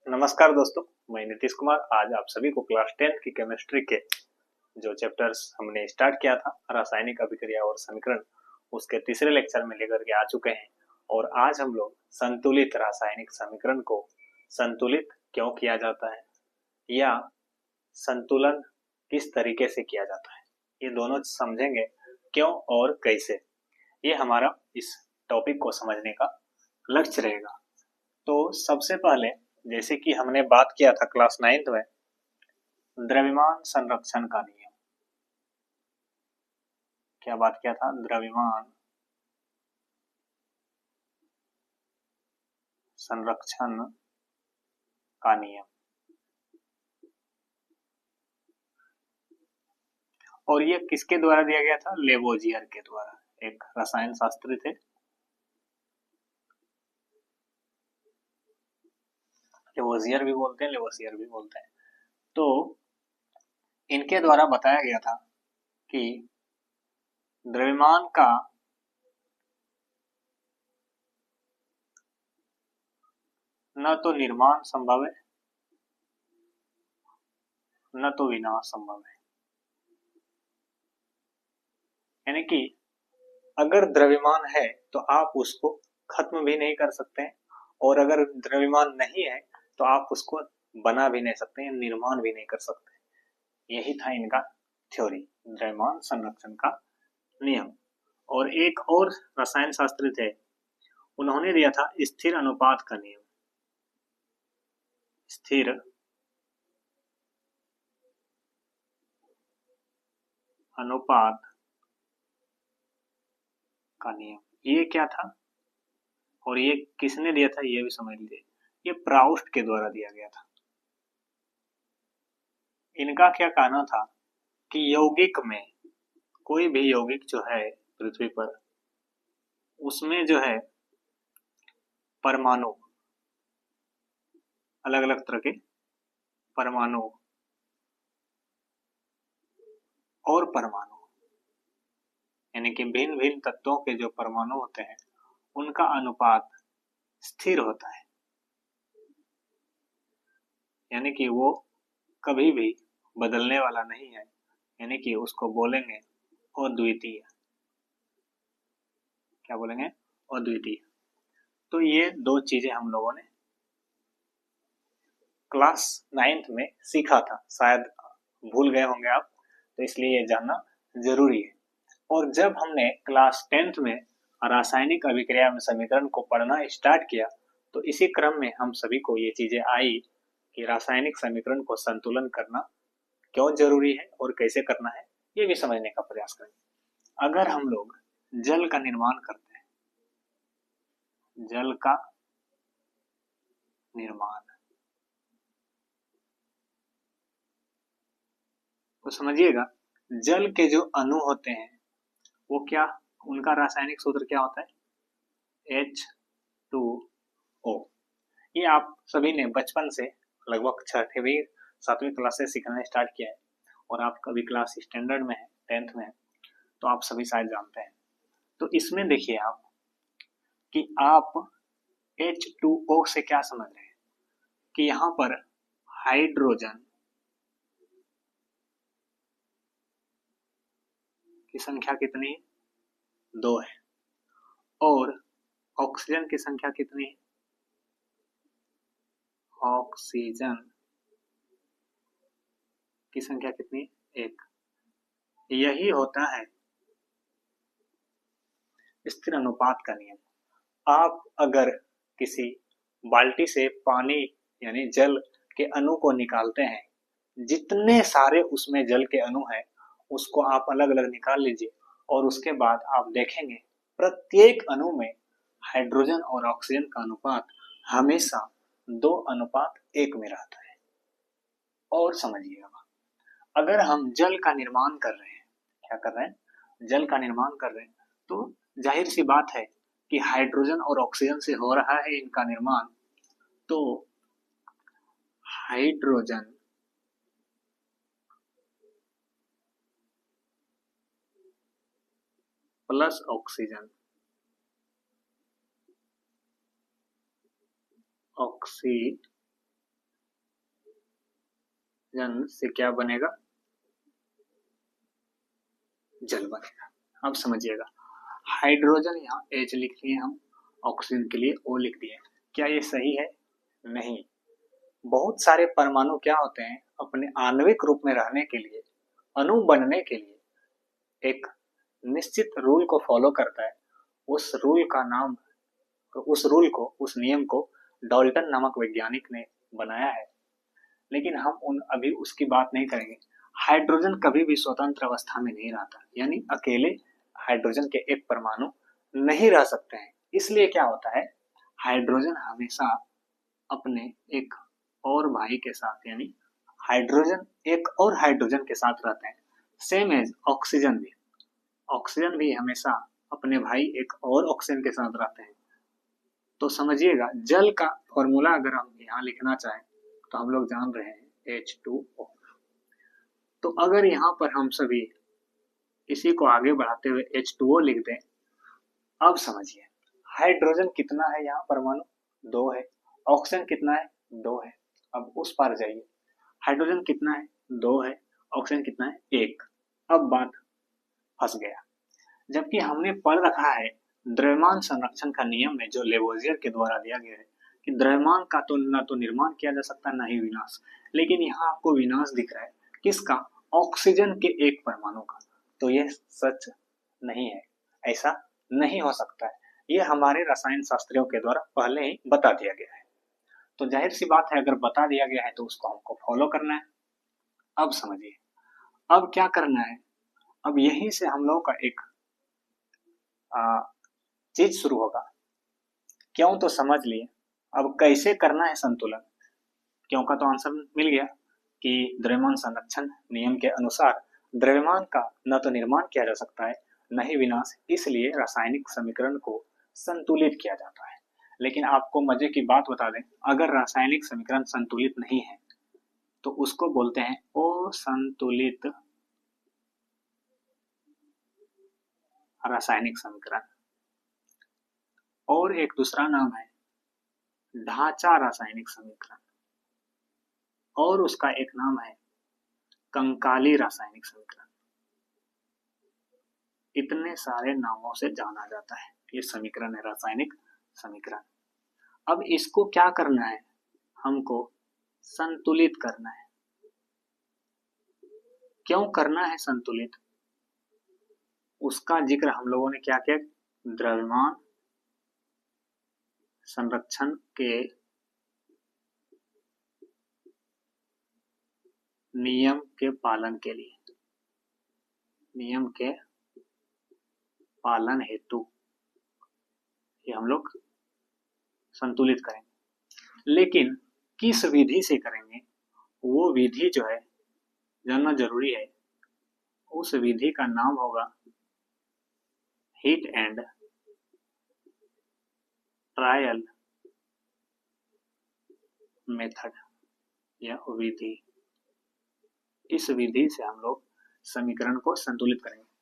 नमस्कार दोस्तों, मैं नीतीश कुमार। आज आप सभी को क्लास 10 की केमिस्ट्री के जो चैप्टर्स हमने स्टार्ट किया था, रासायनिक अभिक्रिया और समीकरण, उसके तीसरे लेक्चर में लेकर के आ चुके हैं। और आज हम लोग संतुलित रासायनिक समीकरण को संतुलित क्यों किया जाता है या संतुलन किस तरीके से किया जाता है, ये दोनों समझेंगे क्यों और कैसे। ये हमारा इस टॉपिक को समझने का लक्ष्य रहेगा। तो सबसे पहले, जैसे कि हमने बात किया था क्लास 9th में, द्रव्यमान संरक्षण का नियम। क्या बात किया था? द्रव्यमान संरक्षण का नियम। और ये किसके द्वारा दिया गया था? लेवोजियर के द्वारा, एक रसायन शास्त्री थे। लेवोजियर भी बोलते हैं, लेवोसियर भी बोलते हैं। तो इनके द्वारा बताया गया था कि द्रव्यमान का न तो निर्माण संभव है, न तो विनाश संभव है। यानी कि अगर द्रव्यमान है तो आप उसको खत्म भी नहीं कर सकते हैं, और अगर द्रव्यमान नहीं है तो आप उसको बना भी नहीं सकते हैं, निर्माण भी नहीं कर सकते। यही था इनका थ्योरी, द्रव्यमान संरक्षण का नियम। और एक और रसायन शास्त्री थे, उन्होंने दिया था स्थिर अनुपात का नियम। स्थिर अनुपात का नियम, ये क्या था और ये किसने दिया था, ये भी समझ लीजिए। ये प्राउस्ट के द्वारा दिया गया था। इनका क्या कहना था कि यौगिक में, कोई भी यौगिक जो है पृथ्वी पर, उसमें जो है परमाणु, अलग अलग तरह के परमाणु और परमाणु, यानी कि भिन्न भिन्न तत्वों के जो परमाणु होते हैं उनका अनुपात स्थिर होता है। यानी कि वो कभी भी बदलने वाला नहीं है। यानी कि उसको बोलेंगे अद्वितीय। क्या बोलेंगे? अद्वितीय। तो ये दो चीजें हम लोगों ने क्लास 9th में सीखा था, शायद भूल गए होंगे आप, तो इसलिए ये जानना जरूरी है। और जब हमने क्लास 10th में रासायनिक अभिक्रिया में समीकरण को पढ़ना स्टार्ट किया, तो इसी क्रम में हम सभी को ये चीजें आई कि रासायनिक समीकरण को संतुलन करना क्यों जरूरी है और कैसे करना है, ये भी समझने का प्रयास करें। अगर हम लोग जल का निर्माण करते हैं, जल का निर्माण, तो समझिएगा, जल के जो अणु होते हैं वो क्या, उनका रासायनिक सूत्र क्या होता है? H2O। ये आप सभी ने बचपन से लगभग 6वीं 7वीं क्लास से सीखना स्टार्ट किया है, और आप कभी क्लास स्टैंडर्ड में है, 10th में है, तो आप सभी शायद जानते हैं। तो इसमें देखिए आप कि आप H2O से क्या समझ रहे हैं कि यहाँ पर हाइड्रोजन की संख्या कितनी है? 2 है। और ऑक्सीजन की संख्या कितनी है? ऑक्सीजन की संख्या कितनी है? 1। यही होता है स्थिर अनुपात का नियम। आप अगर किसी बाल्टी से पानी यानी जल के अणु को निकालते हैं, जितने सारे उसमें जल के अणु हैं उसको आप अलग अलग निकाल लीजिए, और उसके बाद आप देखेंगे प्रत्येक अणु में हाइड्रोजन और ऑक्सीजन का अनुपात हमेशा 2:1 में रहता है। और समझिएगा, अगर हम जल का निर्माण कर रहे हैं, क्या कर रहे हैं? जल का निर्माण कर रहे हैं, तो जाहिर सी बात है कि हाइड्रोजन और ऑक्सीजन से हो रहा है इनका निर्माण। तो हाइड्रोजन प्लस ऑक्सीजन, ऑक्सीजन जन से क्या बनेगा, जल बनेगा। अब समझिएगा, हाइड्रोजन यहाँ H लिख लिए हम, ऑक्सीजन के लिए O लिख दिए। क्या ये सही है? नहीं। बहुत सारे परमाणु क्या होते हैं, अपने आणविक रूप में रहने के लिए, अणु बनने के लिए एक निश्चित रूल को फॉलो करता है। उस रूल का नाम, उस रूल को, उस नियम को डाल्टन नामक वैज्ञानिक ने बनाया है। लेकिन हम अभी उसकी बात नहीं करेंगे। हाइड्रोजन कभी भी स्वतंत्र अवस्था में नहीं रहता, यानी अकेले हाइड्रोजन के एक परमाणु नहीं रह सकते हैं। इसलिए क्या होता है, हाइड्रोजन हमेशा अपने एक और भाई के साथ, यानी हाइड्रोजन एक और हाइड्रोजन के साथ रहते हैं। सेम एज ऑक्सीजन भी हमेशा अपने भाई एक और ऑक्सीजन के साथ रहते हैं। तो समझिएगा, जल का फॉर्मूला अगर हम यहाँ लिखना चाहें तो हम लोग जान रहे हैं H2O। तो अगर यहाँ पर हम सभी इसी को आगे बढ़ाते हुए H2O लिख दें, अब समझिए हाइड्रोजन कितना है, यहाँ परमाणु 2 है, ऑक्सीजन कितना है, 2 है। अब उस पार जाइए, हाइड्रोजन कितना है, 2 है, ऑक्सीजन कितना है, 1। अब बात फंस गया। जबकि हमने पढ़ रखा है द्रव्यमान संरक्षण का नियम में, जो लेवोजियर के द्वारा दिया गया है कि द्रव्यमान का तो न तो निर्माण किया जा सकता है, न ही विनाश। लेकिन यहाँ आपको विनाश दिख रहा है, किसका, ऑक्सीजन के एक परमाणु का। तो यह सच नहीं है, ऐसा नहीं हो सकता है। ये हमारे रसायन शास्त्रियों के द्वारा पहले ही बता दिया गया है। तो जाहिर सी बात है, अगर बता दिया गया है तो उसको हमको फॉलो करना है। अब समझिए, अब क्या करना है, अब यहीं से हम लोगों का एक चीज शुरू होगा। क्यों तो समझ लिए, अब कैसे करना है संतुलन। क्यों का तो आंसर मिल गया कि द्रव्यमान संरक्षण नियम के अनुसार द्रव्यमान का न तो निर्माण किया जा सकता है, न ही विनाश, इसलिए रासायनिक समीकरण को संतुलित किया जाता है। लेकिन आपको मजे की बात बता दें, अगर रासायनिक समीकरण संतुलित नहीं है तो उसको बोलते हैं असंतुलित रासायनिक समीकरण, और एक दूसरा नाम है ढांचा रासायनिक समीकरण, और उसका एक नाम है कंकाली रासायनिक समीकरण। इतने सारे नामों से जाना जाता है ये समीकरण है, रासायनिक समीकरण। अब इसको क्या करना है, हमको संतुलित करना है। क्यों करना है संतुलित, उसका जिक्र हम लोगों ने क्या किया, द्रव्यमान संरक्षण के नियम के पालन के लिए, नियम के पालन हेतु ये हम लोग संतुलित करेंगे। लेकिन किस विधि से करेंगे, वो विधि जो है जानना जरूरी है। उस विधि का नाम होगा हीट एंड ट्रायल मेथड या विधि। इस विधि से हम लोग समीकरण को संतुलित करेंगे।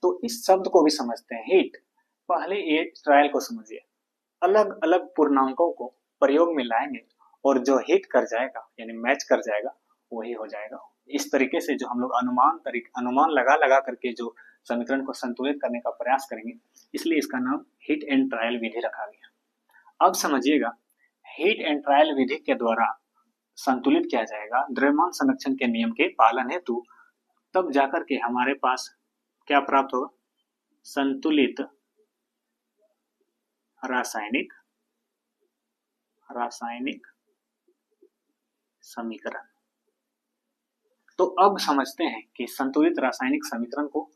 तो इस शब्द को भी समझते हैं, हीट। पहले ये ट्रायल को समझिए, अलग अलग पूर्णांकों को प्रयोग में लाएंगे और जो हिट कर जाएगा यानी मैच कर जाएगा वही हो जाएगा। इस तरीके से जो हम लोग अनुमान लगा लगा करके जो समीकरण को संतुलित करने का प्रयास करेंगे, इसलिए इसका नाम हिट एंड ट्रायल विधि रखा गया। अब समझिएगा, हिट एंड ट्रायल विधि के द्वारा संतुलित किया जाएगा द्रव्यमान संरक्षण के नियम के पालन हेतु, तब जाकर के हमारे पास क्या प्राप्त होगा, संतुलित रासायनिक समीकरण। तो अब समझते हैं कि संतुलित रासायनिक समीकरण को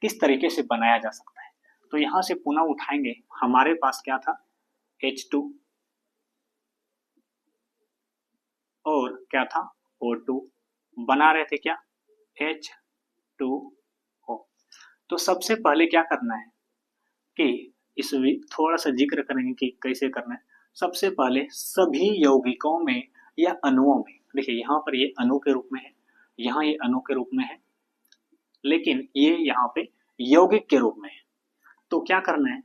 किस तरीके से बनाया जा सकता है। तो यहां से पुनः उठाएंगे, हमारे पास क्या था, H2 और क्या था, O2, बना रहे थे क्या, H2O। तो सबसे पहले क्या करना है कि इस थोड़ा सा जिक्र करेंगे कि कैसे करना है। सबसे पहले सभी यौगिकों में या अणुओं में, देखिए यहाँ पर ये अणु के रूप में है, यहाँ ये अणु के रूप में है, लेकिन ये यहाँ पे यौगिक के रूप में है। तो क्या करना है,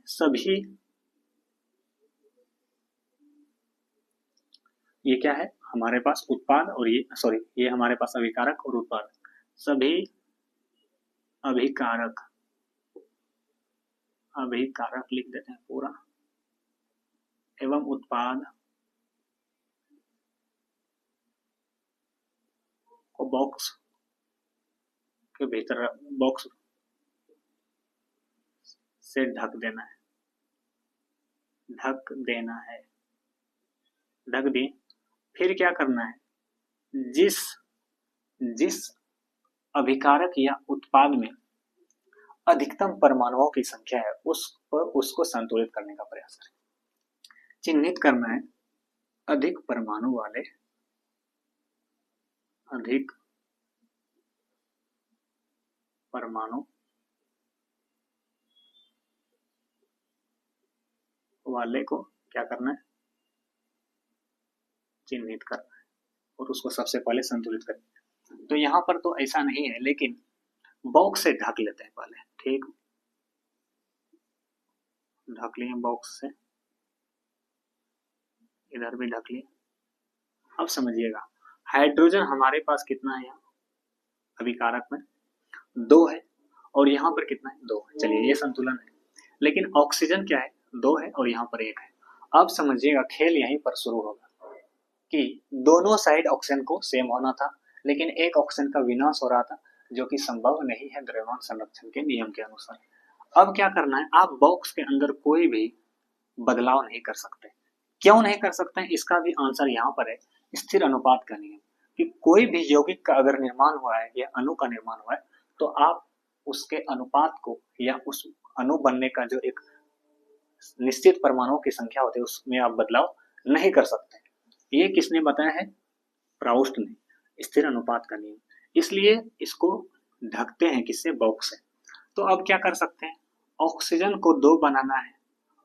ये क्या है हमारे पास उत्पाद और ये हमारे पास अभिकारक और उत्पाद, सभी अभिकारक लिख देते हैं पूरा, एवं उत्पाद को बॉक्स के भीतर बॉक्स से ढक देना है, ढक दिए। फिर क्या करना है, जिस अभिकारक या उत्पाद में अधिकतम परमाणुओं की संख्या है उसको संतुलित करने का प्रयास करें। चिन्हित करना है अधिक परमाणु वाले को क्या करना है, चिन्हित करना है और उसको सबसे पहले संतुलित करना है। तो यहाँ पर तो ऐसा नहीं है, लेकिन बॉक्स से ढक लेते हैं पहले, ठीक, ढक लिए बॉक्स से, इधर भी ढक लिए। अब समझिएगा हाइड्रोजन हमारे पास कितना है, यहाँ अभिकारक में 2 है और यहाँ पर कितना है 2 है, चलिए ये संतुलन है। लेकिन ऑक्सीजन क्या है 2 है और यहाँ पर 1 है। अब समझिएगा खेल यहीं पर शुरू होगा कि दोनों साइड ऑक्सीजन को सेम होना था, लेकिन एक ऑक्सीजन का विनाश हो रहा था जो कि संभव नहीं है द्रव्यमान संरक्षण के नियम के अनुसार। अब क्या करना है, आप बॉक्स के अंदर कोई भी बदलाव नहीं कर सकते। क्यों नहीं कर सकते हैं, इसका भी आंसर यहाँ पर है, स्थिर अनुपात का नियम। कि कोई भी यौगिक का अगर निर्माण हुआ है या अणु का निर्माण हुआ है तो आप उसके अनुपात को या उस अणु बनने का जो एक निश्चित परमाणुओं की संख्या होती है उसमें आप बदलाव नहीं कर सकते। ये किसने बताया है, प्राउस्ट ने, स्थिर अनुपात का नियम। इसलिए इसको ढकते हैं किससे, बॉक्स से। तो अब क्या कर सकते हैं, ऑक्सीजन को 2 बनाना है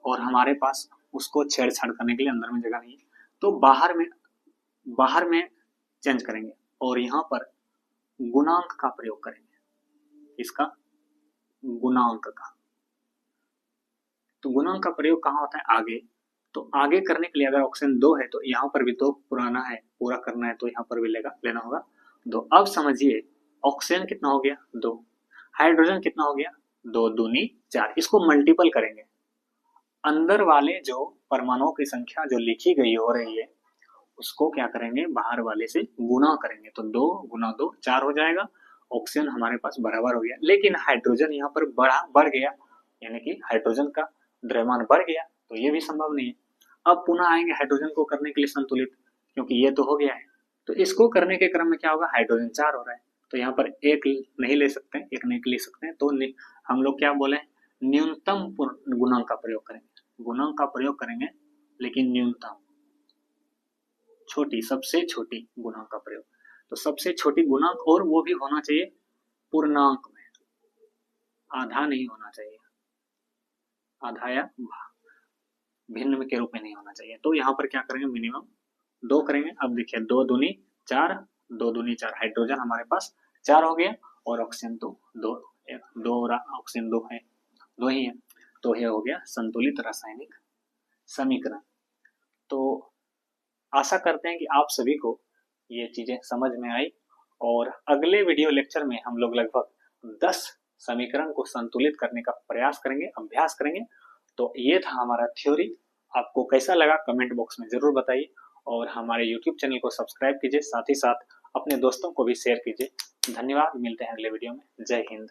और हमारे पास उसको छेड़छाड़ करने के लिए अंदर में जगह नहीं है, तो बाहर में चेंज करेंगे और यहाँ पर गुणांक का प्रयोग करेंगे। इसका गुणांक का, तो गुणांक का प्रयोग कहाँ होता है, आगे। तो आगे करने के लिए अगर ऑक्सीजन 2 है तो यहाँ पर भी 2 पुराना है, पूरा करना है तो यहाँ पर भी लेना होगा 2। अब समझिए ऑक्सीजन कितना हो गया 2, हाइड्रोजन कितना हो गया 2 दूनी 4। इसको मल्टीपल करेंगे, अंदर वाले जो परमाणुओं की संख्या जो लिखी गई हो रही है उसको क्या करेंगे, बाहर वाले से गुना करेंगे, तो 2 गुना 2 4 हो जाएगा। ऑक्सीजन हमारे पास बराबर हो गया, लेकिन हाइड्रोजन यहाँ पर बढ़ गया, यानी कि हाइड्रोजन का द्रव्यमान बढ़ गया, तो ये भी संभव नहीं है। अब पुनः आएंगे हाइड्रोजन को करने के लिए संतुलित, क्योंकि ये तो हो गया है, तो इसको करने के क्रम में क्या होगा, हाइड्रोजन 4 हो रहा है, तो यहाँ पर 1 नहीं ले सकते, 1 नहीं ले सकते, तो हम लोग क्या बोले, न्यूनतम गुणांक का प्रयोग करेंगे, गुणांक का प्रयोग करेंगे, लेकिन न्यूनतम, छोटी, सबसे छोटी गुणांक का प्रयोग। तो सबसे छोटी गुणांक, और वो भी होना चाहिए पूर्णांक में, आधा नहीं होना चाहिए, आधा या भिन्न के रूप में नहीं होना चाहिए। तो यहाँ पर क्या करेंगे, मिनिमम 2 करेंगे। अब देखिए 2 दूनी 4, 2 दूनी 4, हाइड्रोजन हमारे पास 4 हो गया और ऑक्सीजन तो 2 ऑक्सीजन 2 है, 2 ही है, तो यह हो गया संतुलित रासायनिक समीकरण। तो आशा करते हैं कि आप सभी को ये चीजें समझ में आई और अगले वीडियो लेक्चर में हम लोग लगभग 10 समीकरण को संतुलित करने का प्रयास करेंगे, अभ्यास करेंगे। तो ये था हमारा थ्योरी। आपको कैसा लगा कमेंट बॉक्स में जरूर बताइए और हमारे YouTube चैनल को सब्सक्राइब कीजिए, साथ ही साथ अपने दोस्तों को भी शेयर कीजिए। धन्यवाद, मिलते हैं अगले वीडियो में। जय हिंद।